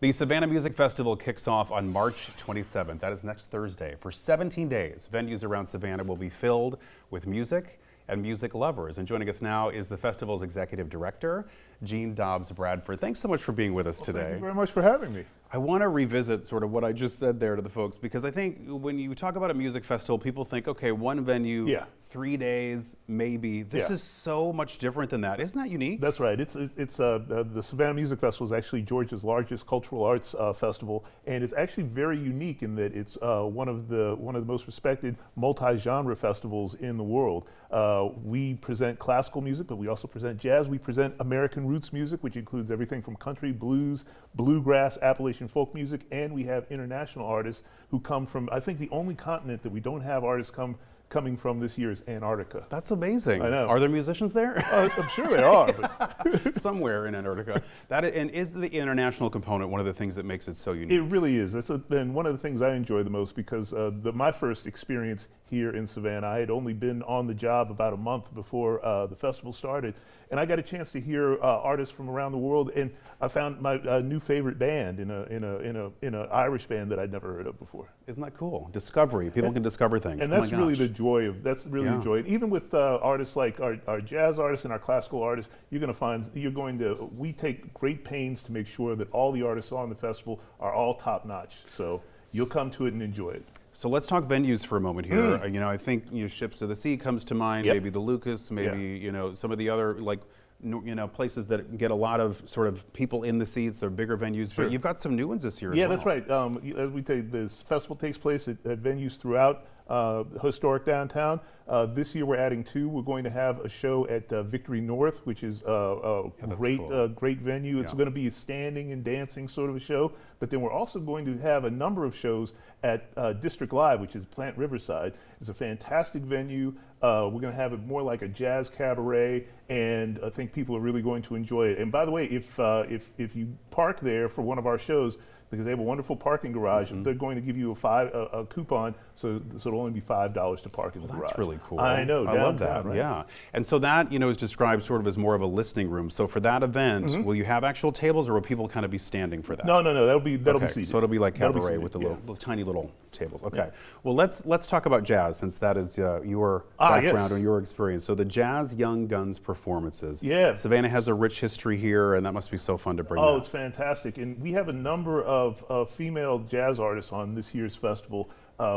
The Savannah Music Festival kicks off on March 27th. That is next Thursday. For 17 days, venues around Savannah will be filled with music and music lovers. And joining us now is the festival's executive director, Dobbs Bradford. Thanks so much for being with us today. Thank you very much for having me. I want to revisit sort of what I just said there to the folks, because I think when you talk about a music festival, people think, okay, one venue, 3 days, maybe. This is so much different than that. Isn't that unique? That's right. The Savannah Music Festival is actually Georgia's largest cultural arts festival, and it's actually very unique in that it's one of the most respected multi-genre festivals in the world. We present classical music, but we also present jazz. We present American roots music, which includes everything from country, blues, bluegrass, Appalachian folk music, and we have international artists who come from, I think the only continent that we don't have artists coming from this year is Antarctica. That's amazing. I know. Are there musicians there? I'm sure there are. But somewhere in Antarctica. And is the international component one of the things that makes it so unique? It really is. And one of the things I enjoy the most, because my first experience here in Savannah, I had only been on the job about a month before the festival started, and I got a chance to hear artists from around the world, and I found my new favorite band in an Irish band that I'd never heard of before. Isn't that cool? Discovery. People can discover things. And that's really the joy of. That's really the joy. Even with artists like our jazz artists and our classical artists, we take great pains to make sure that all the artists on the festival are all top notch. So you'll come to it and enjoy it. So let's talk venues for a moment here. I think Ships to the Sea comes to mind. Maybe the Lucas. Maybe some of the other places that get a lot of sort of people in the seats. They're bigger venues, but you've got some new ones this year. Yeah, as well. That's right. As we say, this festival takes place at venues throughout historic downtown. This year we're adding two. We're going to have a show at Victory North, which is a great venue. It's going to be a standing and dancing sort of a show, but then we're also going to have a number of shows at District Live, which is Plant Riverside. It's a fantastic venue. We're going to have it more like a jazz cabaret, and I think people are really going to enjoy it. And by the way, if you park there for one of our shows, because they have a wonderful parking garage, they're going to give you a coupon, so it'll only be $5 to park in the garage. That's really cool. I know. I love that. Right? Yeah. And so that is described sort of as more of a listening room. So for that event, will you have actual tables, or will people kind of be standing for that? No. That'll be seated. So it'll be like cabaret with the little tiny little tables. Okay. Well, let's talk about jazz, since that is your background or your experience. So the Jazz Young Guns performances. Yeah. Savannah has a rich history here, and that must be so fun to bring. Oh, it's fantastic, and we have a number of female jazz artists on this year's festival,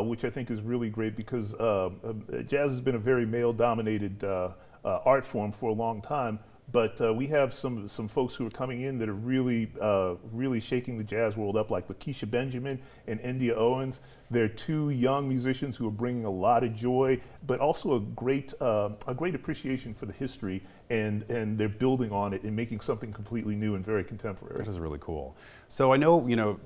which I think is really great, because jazz has been a very male-dominated art form for a long time. But we have some folks who are coming in that are really shaking the jazz world up, like Lakeisha Benjamin and India Owens. They're two young musicians who are bringing a lot of joy, but also a great appreciation for the history, and they're building on it and making something completely new and very contemporary. That is really cool. So I know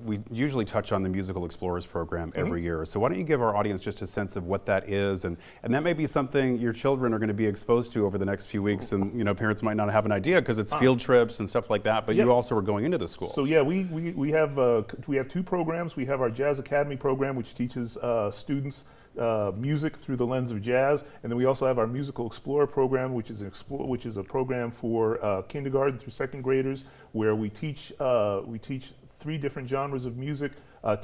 we usually touch on the Musical Explorers program every year. So why don't you give our audience just a sense of what that is, and that may be something your children are going to be exposed to over the next few weeks, and parents might not have an idea because it's field trips and stuff like that. But you also are going into the schools. So we have two programs. We have our Jazz Academy program, which teaches students music through the lens of jazz, and then we also have our Musical Explorer program, which is a program for kindergarten through second graders, where we teach 3 different genres of music. We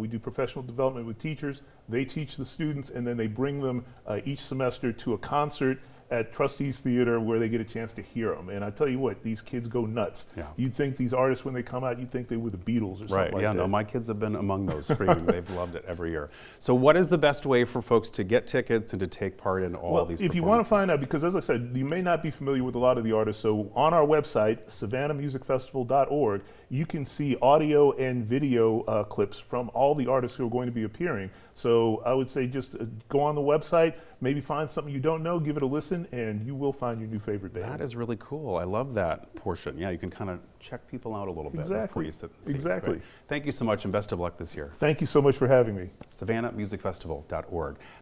do professional development with teachers. They teach the students, and then they bring them each semester to a concert at Trustees Theater, where they get a chance to hear them. And I tell you what, these kids go nuts. Yeah. You'd think these artists, when they come out, you'd think they were the Beatles or something like that. Right, no, my kids have been among those screaming. They've loved it every year. So what is the best way for folks to get tickets and to take part in all these performances? If you want to find out, because as I said, you may not be familiar with a lot of the artists, so on our website, savannahmusicfestival.org, you can see audio and video clips from all the artists who are going to be appearing. So I would say just go on the website, maybe find something you don't know, give it a listen, and you will find your new favorite band. That is really cool. I love that portion. Yeah, you can kind of check people out a little bit before you sit in the seats. Exactly. Great. Thank you so much, and best of luck this year. Thank you so much for having me. SavannahMusicFestival.org.